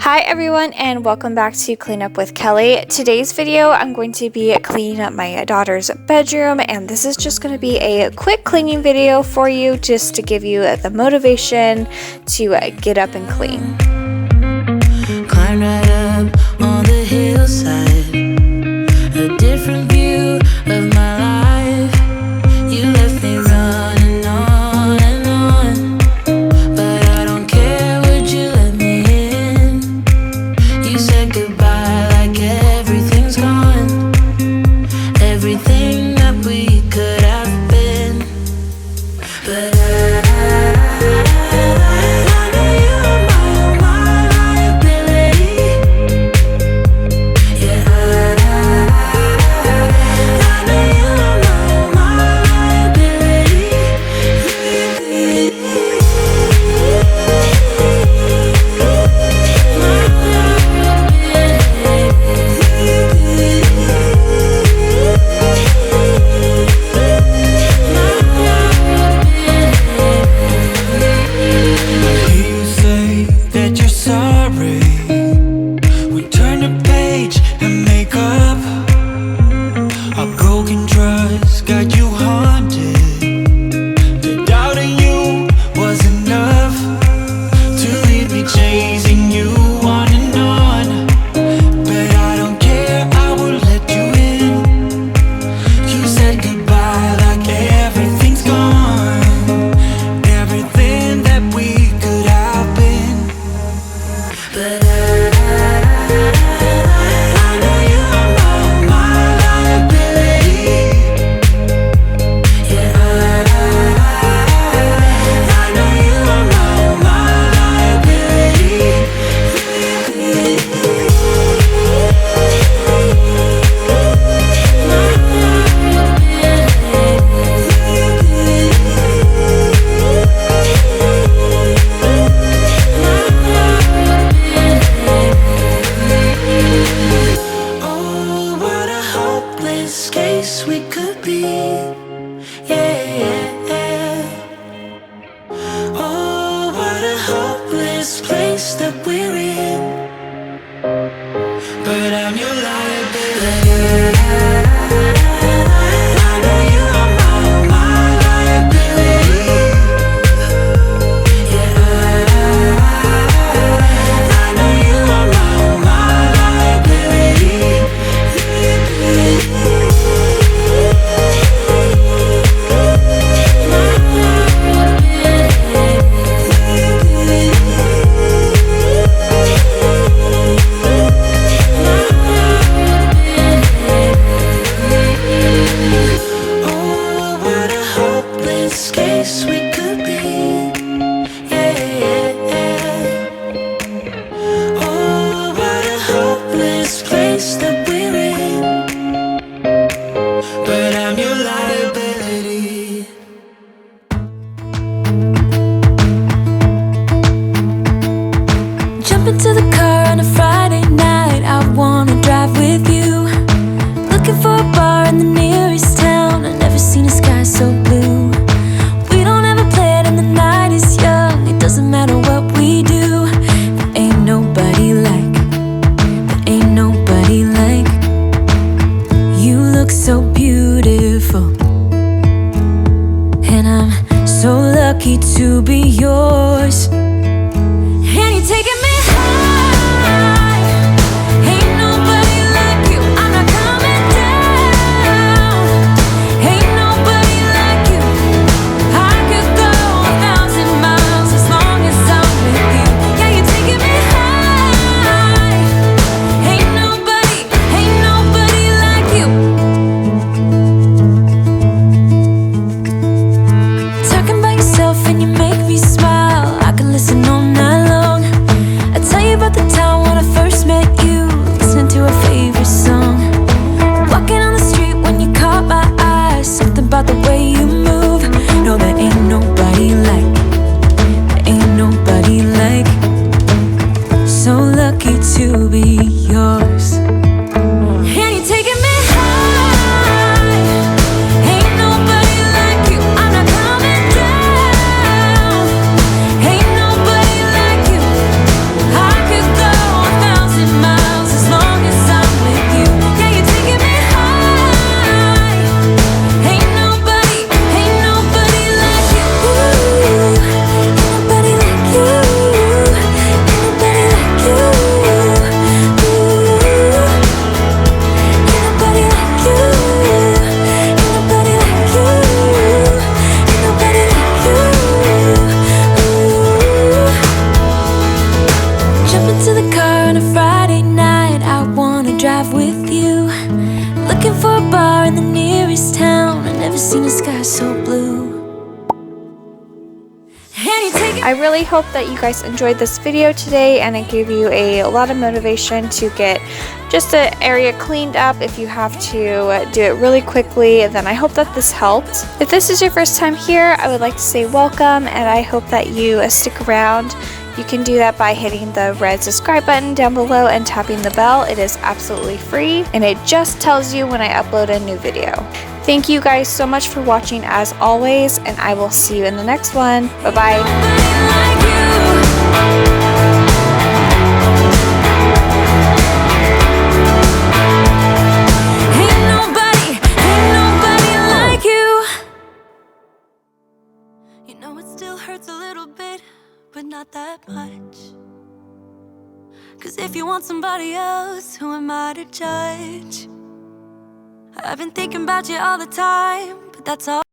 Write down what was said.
Hi everyone, and welcome back to Clean Up with Kelly. Today's video I'm going to be cleaning up my daughter's bedroom, and this is just going to be a quick cleaning video for you just to give you the motivation to get up and clean. Climb right up on the hillside, a different view of my life. You left me running on and on, but I don't care, would you let me in? You said goodbye like everything's gone, everything that we could have been. But to be yours, and you're taking me high. Ain't nobody like you. I'm not coming down. Ain't nobody like you. I could go 1,000 miles as long as I'm with you. Yeah, you're taking me high. Ain't nobody like you. Talking about yourself and you make me smile. I can listen all night long. I tell you about the time when I first met you, listening to our favorite song. Walking on the street when you caught my eye, something about the way you move. No, there ain't nobody like, there ain't nobody like. So lucky to be yours. And you're taking me high. Ain't nobody like you. I'm not coming down. Ain't nobody like you. I could go drive with you. Looking for a bar in the nearest town. I've never seen a sky so blue. I really hope that you guys enjoyed this video today and it gave you a lot of motivation to get just an area cleaned up. If you have to do it really quickly, then I hope that this helped. If this is your first time here, I would like to say welcome, and I hope that you stick around. You can do that by hitting the red subscribe button down below and tapping the bell. It is absolutely free and it just tells you when I upload a new video. Thank you guys so much for watching as always, and I will see you in the next one. Bye-bye. But not that much. 'Cause if you want somebody else, who am I to judge? I've been thinking about you all the time, but that's all.